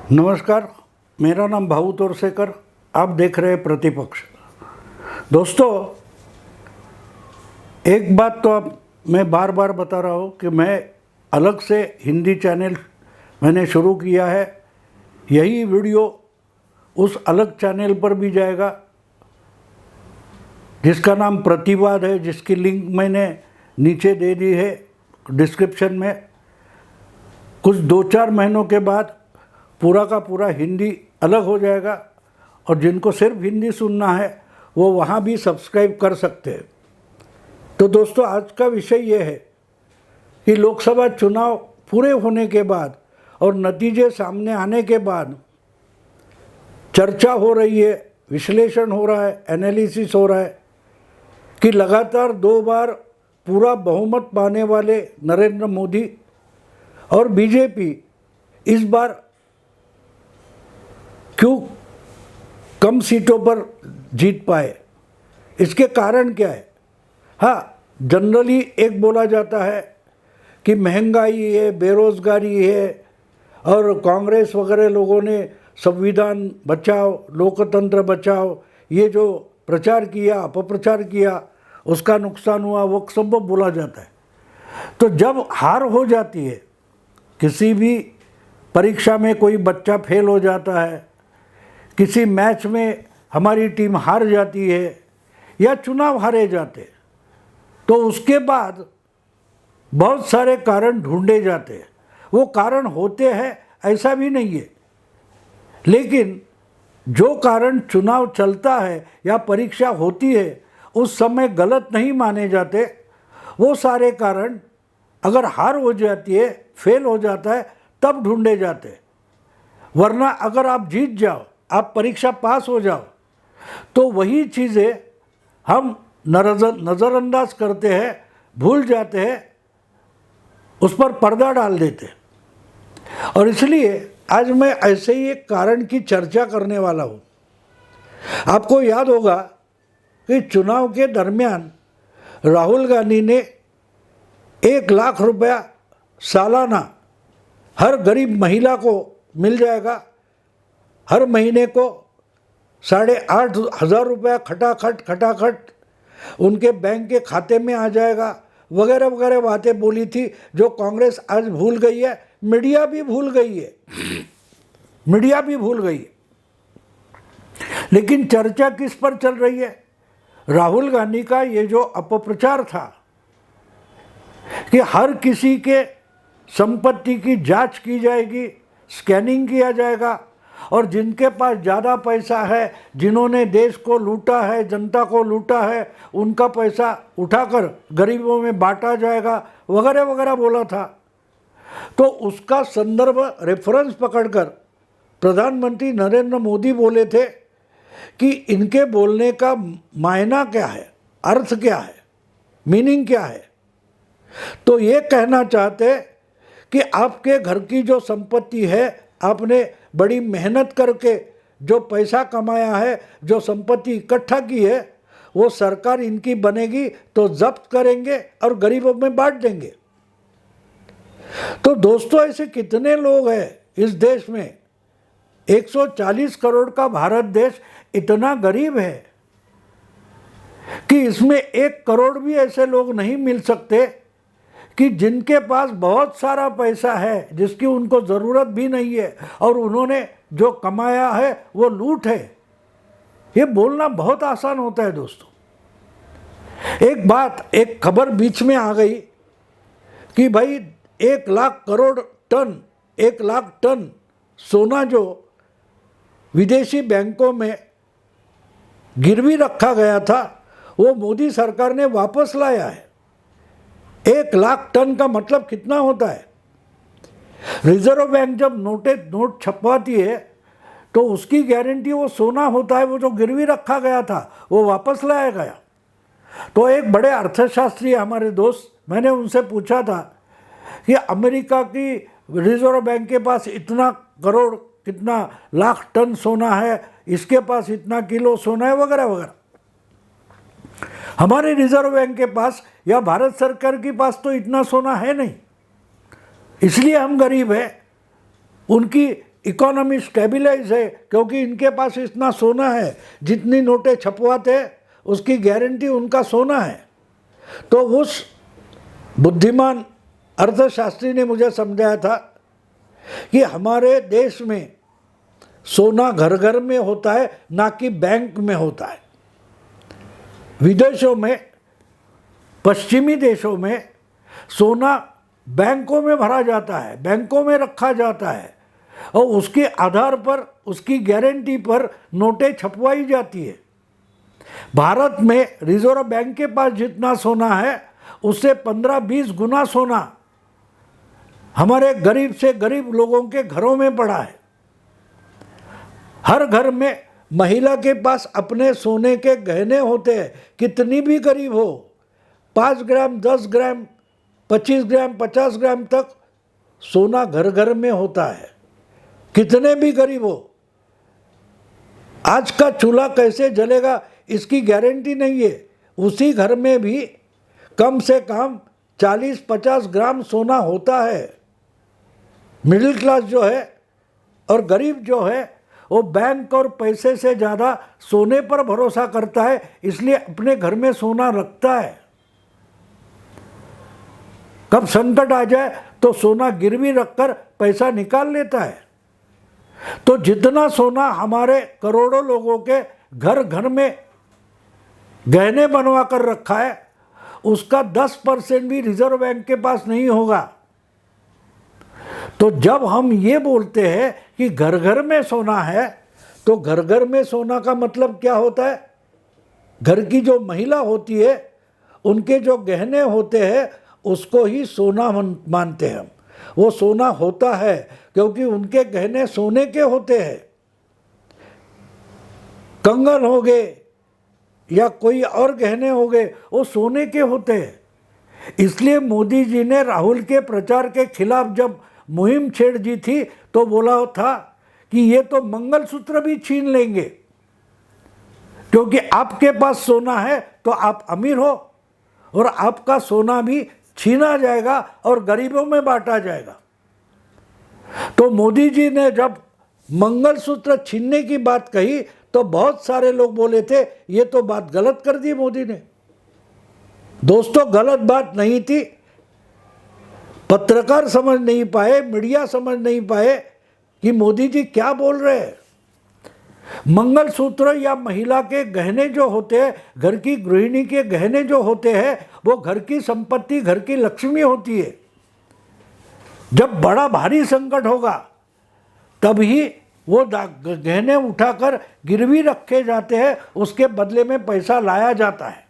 नमस्कार, मेरा नाम भाऊ तोरसेकर। आप देख रहे हैं प्रतिपक्ष। दोस्तों, एक बात तो अब मैं बार बार बता रहा हूँ कि मैं अलग से हिंदी चैनल मैंने शुरू किया है। यही वीडियो उस अलग चैनल पर भी जाएगा जिसका नाम प्रतिवाद है, जिसकी लिंक मैंने नीचे दे दी है डिस्क्रिप्शन में। कुछ 2-4 महीनों के बाद पूरा का पूरा हिंदी अलग हो जाएगा और जिनको सिर्फ हिंदी सुनना है वो वहाँ भी सब्सक्राइब कर सकते हैं। तो दोस्तों, आज का विषय ये है कि लोकसभा चुनाव पूरे होने के बाद और नतीजे सामने आने के बाद चर्चा हो रही है, विश्लेषण हो रहा है, एनालिसिस हो रहा है कि लगातार 2 बार पूरा बहुमत पाने वाले नरेंद्र मोदी और बीजेपी इस बार क्यों कम सीटों पर जीत पाए, इसके कारण क्या है। हाँ, जनरली एक बोला जाता है कि महंगाई है, बेरोज़गारी है और कांग्रेस वगैरह लोगों ने संविधान बचाओ, लोकतंत्र बचाओ, ये जो प्रचार किया, अपप्रचार किया, उसका नुकसान हुआ, वो सब बोला जाता है। तो जब हार हो जाती है, किसी भी परीक्षा में कोई बच्चा फेल हो जाता है, किसी मैच में हमारी टीम हार जाती है या चुनाव हारे जाते, तो उसके बाद बहुत सारे कारण ढूंढे जाते हैं। वो कारण होते हैं ऐसा भी नहीं है, लेकिन जो कारण चुनाव चलता है या परीक्षा होती है उस समय गलत नहीं माने जाते। वो सारे कारण अगर हार हो जाती है, फेल हो जाता है, तब ढूंढे जाते। वरना अगर आप जीत जाओ, आप परीक्षा पास हो जाओ, तो वही चीज़ें हम नज़रअंदाज करते हैं, भूल जाते हैं, उस पर पर्दा डाल देते। और इसलिए आज मैं ऐसे ही एक कारण की चर्चा करने वाला हूँ। आपको याद होगा कि चुनाव के दरमियान राहुल गांधी ने 1 लाख रुपया सालाना हर गरीब महिला को मिल जाएगा, हर महीने को 8,500 रुपया खटाखट उनके बैंक के खाते में आ जाएगा, वगैरह वगैरह बातें बोली थी जो कांग्रेस आज भूल गई है, मीडिया भी भूल गई है, मीडिया भी भूल गई है। लेकिन चर्चा किस पर चल रही है? राहुल गांधी का ये जो अपप्रचार था कि हर किसी के संपत्ति की जांच की जाएगी, स्कैनिंग किया जाएगा और जिनके पास ज़्यादा पैसा है, जिन्होंने देश को लूटा है, जनता को लूटा है, उनका पैसा उठाकर गरीबों में बांटा जाएगा, वगैरह वगैरह बोला था। तो उसका संदर्भ रेफरेंस पकड़कर प्रधानमंत्री नरेंद्र मोदी बोले थे कि इनके बोलने का मायना क्या है, अर्थ क्या है, मीनिंग क्या है। तो ये कहना चाहते कि आपके घर की जो संपत्ति है, आपने बड़ी मेहनत करके जो पैसा कमाया है, जो संपत्ति इकट्ठा की है, वो सरकार इनकी बनेगी तो जब्त करेंगे और गरीबों में बांट देंगे। तो दोस्तों, ऐसे कितने लोग हैं इस देश में? 140 करोड़ का भारत देश इतना गरीब है कि इसमें 1 करोड़ भी ऐसे लोग नहीं मिल सकते कि जिनके पास बहुत सारा पैसा है, जिसकी उनको ज़रूरत भी नहीं है और उन्होंने जो कमाया है वो लूट है। ये बोलना बहुत आसान होता है दोस्तों। एक खबर बीच में आ गई कि भाई 1 लाख टन सोना जो विदेशी बैंकों में गिरवी रखा गया था, वो मोदी सरकार ने वापस लाया है। 1 लाख टन का मतलब कितना होता है? रिजर्व बैंक जब नोट छपवाती है तो उसकी गारंटी वो सोना होता है, वो जो गिरवी रखा गया था वो वापस लाया गया। तो एक बड़े अर्थशास्त्री हमारे दोस्त, मैंने उनसे पूछा था कि अमेरिका की रिजर्व बैंक के पास कितना लाख टन सोना है, इसके पास इतना किलो सोना है, वगैरह वगैरह। हमारे रिजर्व बैंक के पास या भारत सरकार के पास तो इतना सोना है नहीं, इसलिए हम गरीब हैं। उनकी इकोनॉमी स्टेबलाइज है, क्योंकि इनके पास इतना सोना है, जितनी नोटें छपवाते उसकी गारंटी उनका सोना है। तो उस बुद्धिमान अर्थशास्त्री ने मुझे समझाया था कि हमारे देश में सोना घर घर में होता है, ना कि बैंक में होता है। विदेशों में, पश्चिमी देशों में सोना बैंकों में भरा जाता है, बैंकों में रखा जाता है और उसके आधार पर, उसकी गारंटी पर नोटें छपवाई जाती है। भारत में रिजर्व बैंक के पास जितना सोना है उससे 15-20 गुना सोना हमारे गरीब से गरीब लोगों के घरों में पड़ा है। हर घर में महिला के पास अपने सोने के गहने होते हैं, कितनी भी गरीब हो, 5 ग्राम, 10 ग्राम, 25 ग्राम, 50 ग्राम तक सोना घर घर में होता है, कितने भी गरीब हो। आज का चूल्हा कैसे जलेगा इसकी गारंटी नहीं है। उसी घर में भी कम से कम 40-50 ग्राम सोना होता है। मिडिल क्लास जो है और गरीब जो है वो बैंक और पैसे से ज़्यादा सोने पर भरोसा करता है, इसलिए अपने घर में सोना रखता है। कब संकट आ जाए तो सोना गिरवी रखकर पैसा निकाल लेता है। तो जितना सोना हमारे करोड़ों लोगों के घर घर में गहने बनवा कर रखा है, उसका 10% भी रिजर्व बैंक के पास नहीं होगा। तो जब हम ये बोलते हैं कि घर घर में सोना है, तो घर घर में सोना का मतलब क्या होता है? घर की जो महिला होती है उनके जो गहने होते हैं उसको ही सोना मानते हैं हम। वो सोना होता है क्योंकि उनके गहने सोने के होते हैं। कंगन हो गए या कोई और गहने हो गए, वो सोने के होते हैं। इसलिए मोदी जी ने राहुल के प्रचार के खिलाफ जब मुहिम छेड़ दी थी तो बोला था कि ये तो मंगलसूत्र भी छीन लेंगे, क्योंकि आपके पास सोना है तो आप अमीर हो और आपका सोना भी छीना जाएगा और गरीबों में बांटा जाएगा। तो मोदी जी ने जब मंगलसूत्र छीनने की बात कही तो बहुत सारे लोग बोले थे ये तो बात गलत कर दी मोदी ने। दोस्तों, गलत बात नहीं थी। पत्रकार समझ नहीं पाए, मीडिया समझ नहीं पाए कि मोदी जी क्या बोल रहे हैं। मंगलसूत्र या महिला के गहने जो होते हैं, घर की गृहिणी के गहने जो होते हैं, वो घर की संपत्ति, घर की लक्ष्मी होती है। जब बड़ा भारी संकट होगा तभी वो गहने उठाकर गिरवी रखे जाते हैं, उसके बदले में पैसा लाया जाता है।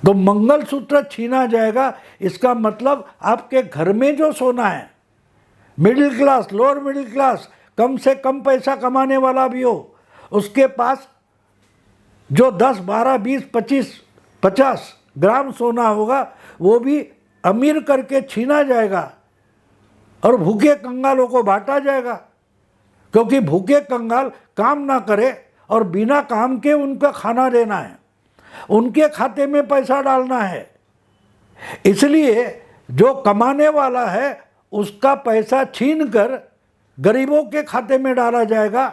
तो मंगलसूत्र छीना जाएगा, इसका मतलब आपके घर में जो सोना है, middle class, lower middle class, कम से कम पैसा कमाने वाला भी हो, उसके पास जो 10, 12, 20, 25, 50 ग्राम सोना होगा वो भी अमीर करके छीना जाएगा और भूखे कंगालों को बांटा जाएगा। क्योंकि भूखे कंगाल काम ना करे और बिना काम के उनका खाना देना है, उनके खाते में पैसा डालना है। इसलिए जो कमाने वाला है उसका पैसा छीनकर गरीबों के खाते में डाला जाएगा।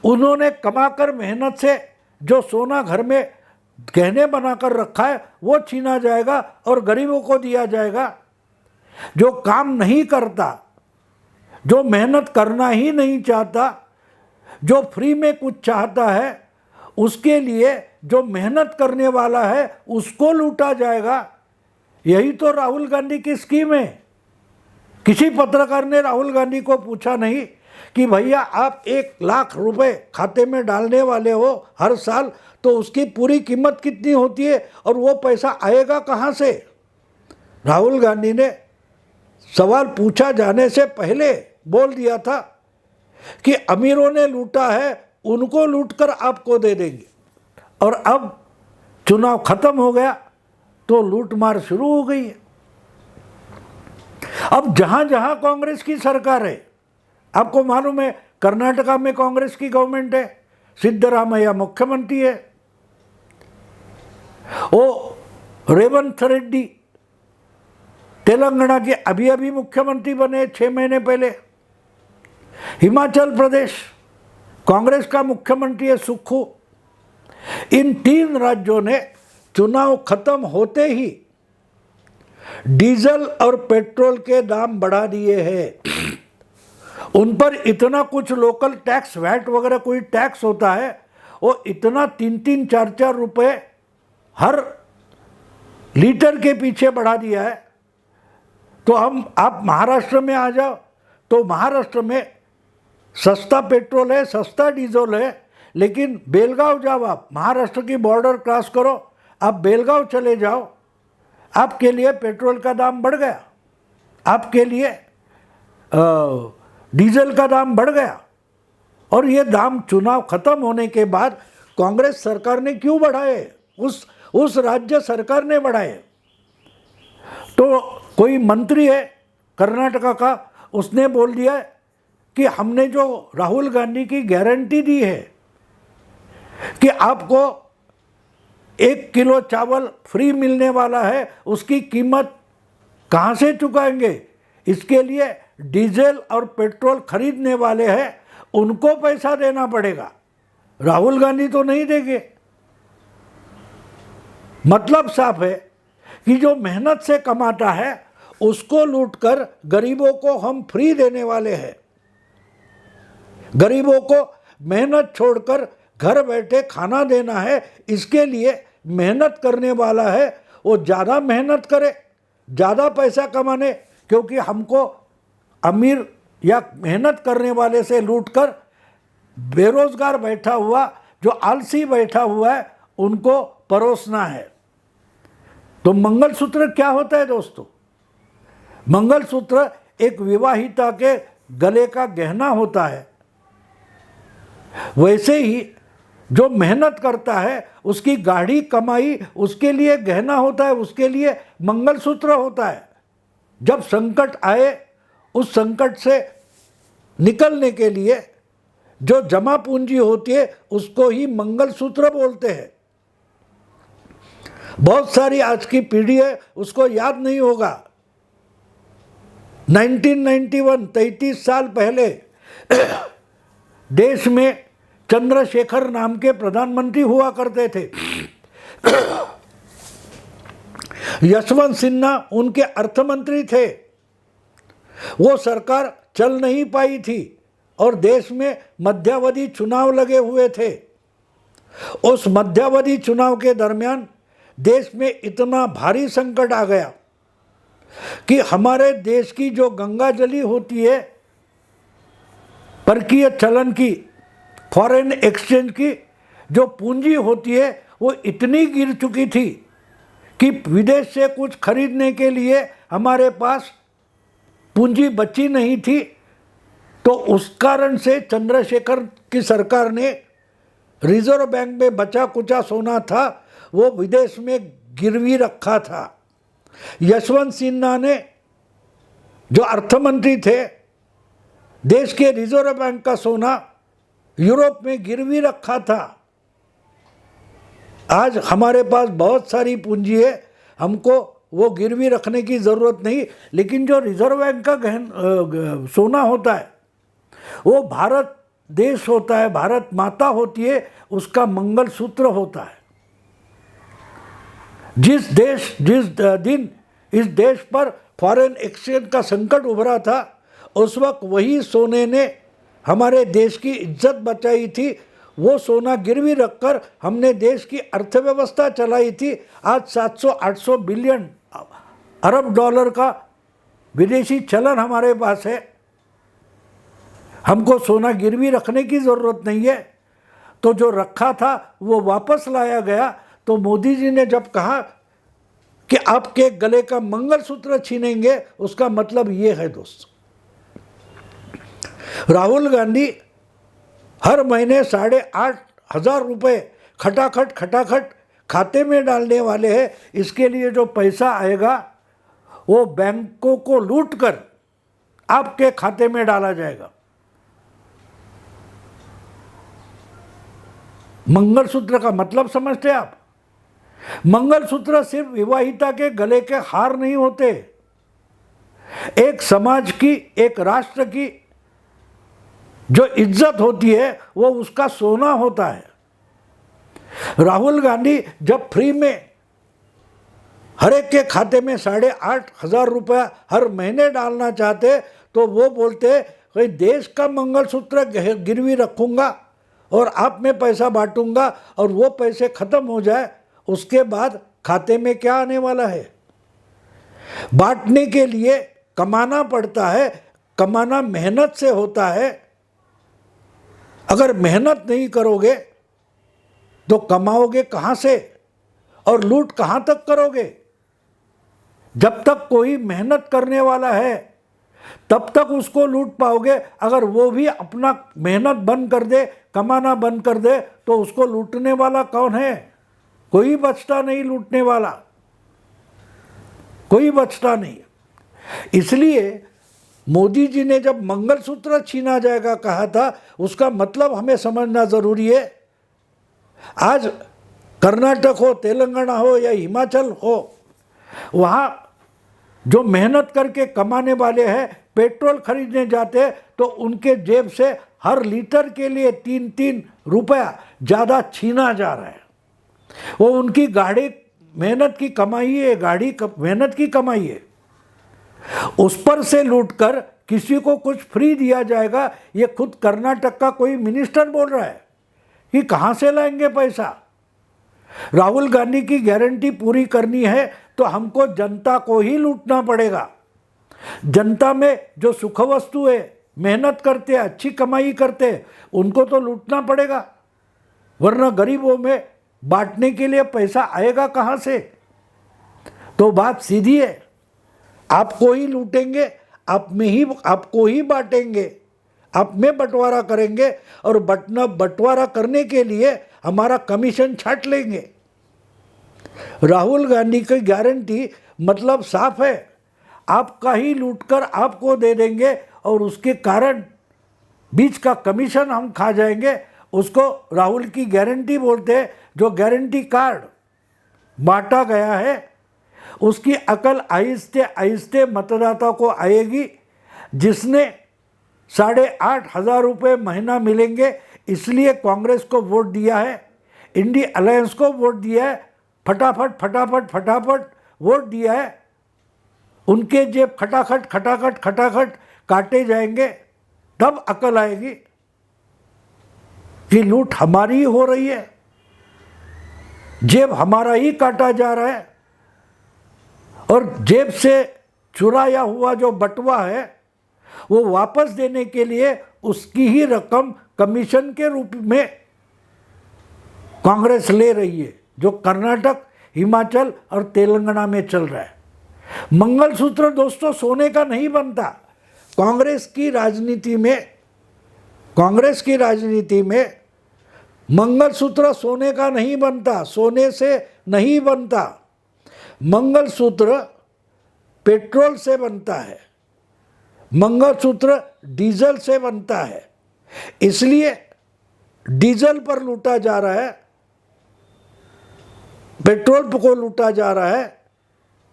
उन्होंने कमाकर मेहनत से जो सोना घर में गहने बनाकर रखा है वो छीना जाएगा और गरीबों को दिया जाएगा। जो काम नहीं करता, जो मेहनत करना ही नहीं चाहता, जो फ्री में कुछ चाहता है, उसके लिए जो मेहनत करने वाला है उसको लूटा जाएगा। यही तो राहुल गांधी की स्कीम है। किसी पत्रकार ने राहुल गांधी को पूछा नहीं कि भैया आप 1 लाख रुपए खाते में डालने वाले हो हर साल, तो उसकी पूरी कीमत कितनी होती है और वो पैसा आएगा कहाँ से? राहुल गांधी ने सवाल पूछा जाने से पहले बोल दिया था कि अमीरों ने लूटा है, उनको लूटकर आपको दे देंगे। और अब चुनाव खत्म हो गया तो लूटमार शुरू हो गई है। अब जहां जहां कांग्रेस की सरकार है, आपको मालूम है कर्नाटका में कांग्रेस की गवर्नमेंट है, सिद्धरामैया मुख्यमंत्री है, वो रेवंत रेड्डी तेलंगाना के अभी अभी मुख्यमंत्री बने 6 महीने पहले। हिमाचल प्रदेश कांग्रेस का मुख्यमंत्री है सुक्खू। इन 3 राज्यों ने चुनाव खत्म होते ही डीजल और पेट्रोल के दाम बढ़ा दिए हैं। उन पर इतना कुछ लोकल टैक्स, वैट वगैरह कोई टैक्स होता है, वो इतना 3-3, 4-4 रुपए हर लीटर के पीछे बढ़ा दिया है। तो आप महाराष्ट्र में आ जाओ तो महाराष्ट्र में सस्ता पेट्रोल है, सस्ता डीजल है, लेकिन बेलगांव जाओ, आप महाराष्ट्र की बॉर्डर क्रॉस करो, आप बेलगांव चले जाओ, आपके लिए पेट्रोल का दाम बढ़ गया, आपके लिए डीजल का दाम बढ़ गया। और ये दाम चुनाव खत्म होने के बाद कांग्रेस सरकार ने क्यों बढ़ाए? उस राज्य सरकार ने बढ़ाए। तो कोई मंत्री है कर्नाटका का, उसने बोल दिया कि हमने जो राहुल गांधी की गारंटी दी है कि आपको 1 किलो चावल फ्री मिलने वाला है, उसकी कीमत कहाँ से चुकाएंगे? इसके लिए डीजल और पेट्रोल खरीदने वाले हैं, उनको पैसा देना पड़ेगा, राहुल गांधी तो नहीं देंगे। मतलब साफ है कि जो मेहनत से कमाता है उसको लूटकर गरीबों को हम फ्री देने वाले हैं। गरीबों को मेहनत छोड़कर घर बैठे खाना देना है, इसके लिए मेहनत करने वाला है वो ज़्यादा मेहनत करे, ज़्यादा पैसा कमाने, क्योंकि हमको अमीर या मेहनत करने वाले से लूटकर बेरोजगार बैठा हुआ, जो आलसी बैठा हुआ है, उनको परोसना है। तो मंगलसूत्र क्या होता है दोस्तों? मंगलसूत्र एक विवाहिता के गले का गहना होता है। वैसे ही जो मेहनत करता है उसकी गाढ़ी कमाई उसके लिए गहना होता है, उसके लिए मंगलसूत्र होता है। जब संकट आए उस संकट से निकलने के लिए जो जमा पूंजी होती है उसको ही मंगलसूत्र बोलते हैं। बहुत सारी आज की पीढ़ी है उसको याद नहीं होगा। 1991 33 साल पहले देश में चंद्रशेखर नाम के प्रधानमंत्री हुआ करते थे। यशवंत सिन्हा उनके अर्थमंत्री थे। वो सरकार चल नहीं पाई थी और देश में मध्यावधि चुनाव लगे हुए थे। उस मध्यावधि चुनाव के दरमियान देश में इतना भारी संकट आ गया कि हमारे देश की जो गंगा जली होती है, परकीय चलन की, फॉरेन एक्सचेंज की जो पूंजी होती है, वो इतनी गिर चुकी थी कि विदेश से कुछ खरीदने के लिए हमारे पास पूंजी बची नहीं थी। तो उस कारण से चंद्रशेखर की सरकार ने रिजर्व बैंक में बचा कुचा सोना था वो विदेश में गिरवी रखा था। यशवंत सिन्हा ने, जो अर्थमंत्री थे, देश के रिजर्व बैंक का सोना यूरोप में गिरवी रखा था। आज हमारे पास बहुत सारी पूंजी है, हमको वो गिरवी रखने की ज़रूरत नहीं। लेकिन जो रिजर्व बैंक का सोना होता है वो भारत देश होता है, भारत माता होती है, उसका मंगलसूत्र होता है। जिस दिन इस देश पर फॉरेन एक्सचेंज का संकट उभरा था, उस वक्त वही सोने ने हमारे देश की इज्जत बचाई थी। वो सोना गिरवी रखकर हमने देश की अर्थव्यवस्था चलाई थी। आज 700-800 बिलियन अरब डॉलर का विदेशी चलन हमारे पास है। हमको सोना गिरवी रखने की ज़रूरत नहीं है। तो जो रखा था वो वापस लाया गया। तो मोदी जी ने जब कहा कि आपके गले का मंगलसूत्र छीनेंगे, उसका मतलब ये है दोस्त, राहुल गांधी हर महीने 8,500 रुपये खटाखट खाते में डालने वाले हैं। इसके लिए जो पैसा आएगा वो बैंकों को लूटकर आपके खाते में डाला जाएगा। मंगलसूत्र का मतलब समझते हैं आप? मंगलसूत्र सिर्फ विवाहिता के गले के हार नहीं होते, एक समाज की, एक राष्ट्र की जो इज्जत होती है वो उसका सोना होता है। राहुल गांधी जब फ्री में हर एक के खाते में 8,500 रुपया हर महीने डालना चाहते तो वो बोलते भाई देश का मंगलसूत्र गिरवी रखूंगा और आप में पैसा बांटूंगा और वो पैसे खत्म हो जाए, उसके बाद खाते में क्या आने वाला है। बांटने के लिए कमाना पड़ता है, कमाना मेहनत से होता है। अगर मेहनत नहीं करोगे तो कमाओगे कहाँ से और लूट कहाँ तक करोगे। जब तक कोई मेहनत करने वाला है तब तक उसको लूट पाओगे। अगर वो भी अपना मेहनत बंद कर दे, कमाना बंद कर दे, तो उसको लूटने वाला कौन है? कोई बचता नहीं लूटने वाला, कोई बचता नहीं। इसलिए मोदी जी ने जब मंगलसूत्र छीना जाएगा कहा था, उसका मतलब हमें समझना जरूरी है। आज कर्नाटक हो, तेलंगाना हो या हिमाचल हो, वहाँ जो मेहनत करके कमाने वाले हैं पेट्रोल खरीदने जाते तो उनके जेब से हर लीटर के लिए 3-3 रुपया ज़्यादा छीना जा रहा है। वो उनकी गाड़ी मेहनत की कमाई है, गाड़ी मेहनत की कमाई है, उस पर से लूटकर किसी को कुछ फ्री दिया जाएगा। ये खुद कर्नाटक का कोई मिनिस्टर बोल रहा है कि कहाँ से लाएंगे पैसा। राहुल गांधी की गारंटी पूरी करनी है तो हमको जनता को ही लूटना पड़ेगा। जनता में जो सुख वस्तु है, मेहनत करते हैं, अच्छी कमाई करते हैं, उनको तो लूटना पड़ेगा, वरना गरीबों में बांटने के लिए पैसा आएगा कहाँ से। तो बात सीधी है, आपको ही लूटेंगे, आप में ही आपको ही बांटेंगे, आप में बंटवारा करेंगे और बंटवारा करने के लिए हमारा कमीशन छाट लेंगे। राहुल गांधी की गारंटी मतलब साफ है, आपका ही लूटकर आपको दे देंगे और उसके कारण बीच का कमीशन हम खा जाएंगे। उसको राहुल की गारंटी बोलते हैं। जो गारंटी कार्ड बांटा गया है उसकी अकल आहिस्ते आहिस्ते मतदाता को आएगी। जिसने 8,500 रुपये महीना मिलेंगे इसलिए कांग्रेस को वोट दिया है, इंडिया अलायंस को वोट दिया है, फटाफट फटाफट फटाफट वोट दिया है, उनके जेब खटाखट खटाखट खटाखट काटे जाएंगे, तब अकल आएगी कि लूट हमारी ही हो रही है, जेब हमारा ही काटा जा रहा है और जेब से चुराया हुआ जो बटुआ है वो वापस देने के लिए उसकी ही रकम कमीशन के रूप में कांग्रेस ले रही है, जो कर्नाटक, हिमाचल और तेलंगाना में चल रहा है। मंगलसूत्र दोस्तों सोने का नहीं बनता। कांग्रेस की राजनीति में मंगलसूत्र सोने का नहीं बनता, सोने से नहीं बनता। मंगलसूत्र पेट्रोल से बनता है, मंगलसूत्र डीजल से बनता है। इसलिए डीजल पर लूटा जा रहा है, पेट्रोल को लूटा जा रहा है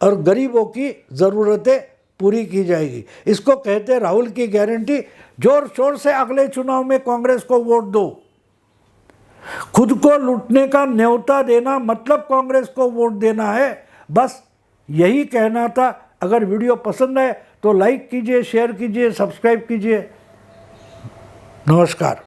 और गरीबों की ज़रूरतें पूरी की जाएगी। इसको कहते हैं राहुल की गारंटी। जोर शोर से अगले चुनाव में कांग्रेस को वोट दो। खुद को लूटने का न्योता देना मतलब कांग्रेस को वोट देना है। बस यही कहना था। अगर वीडियो पसंद आए तो लाइक कीजिए, शेयर कीजिए, सब्सक्राइब कीजिए। नमस्कार।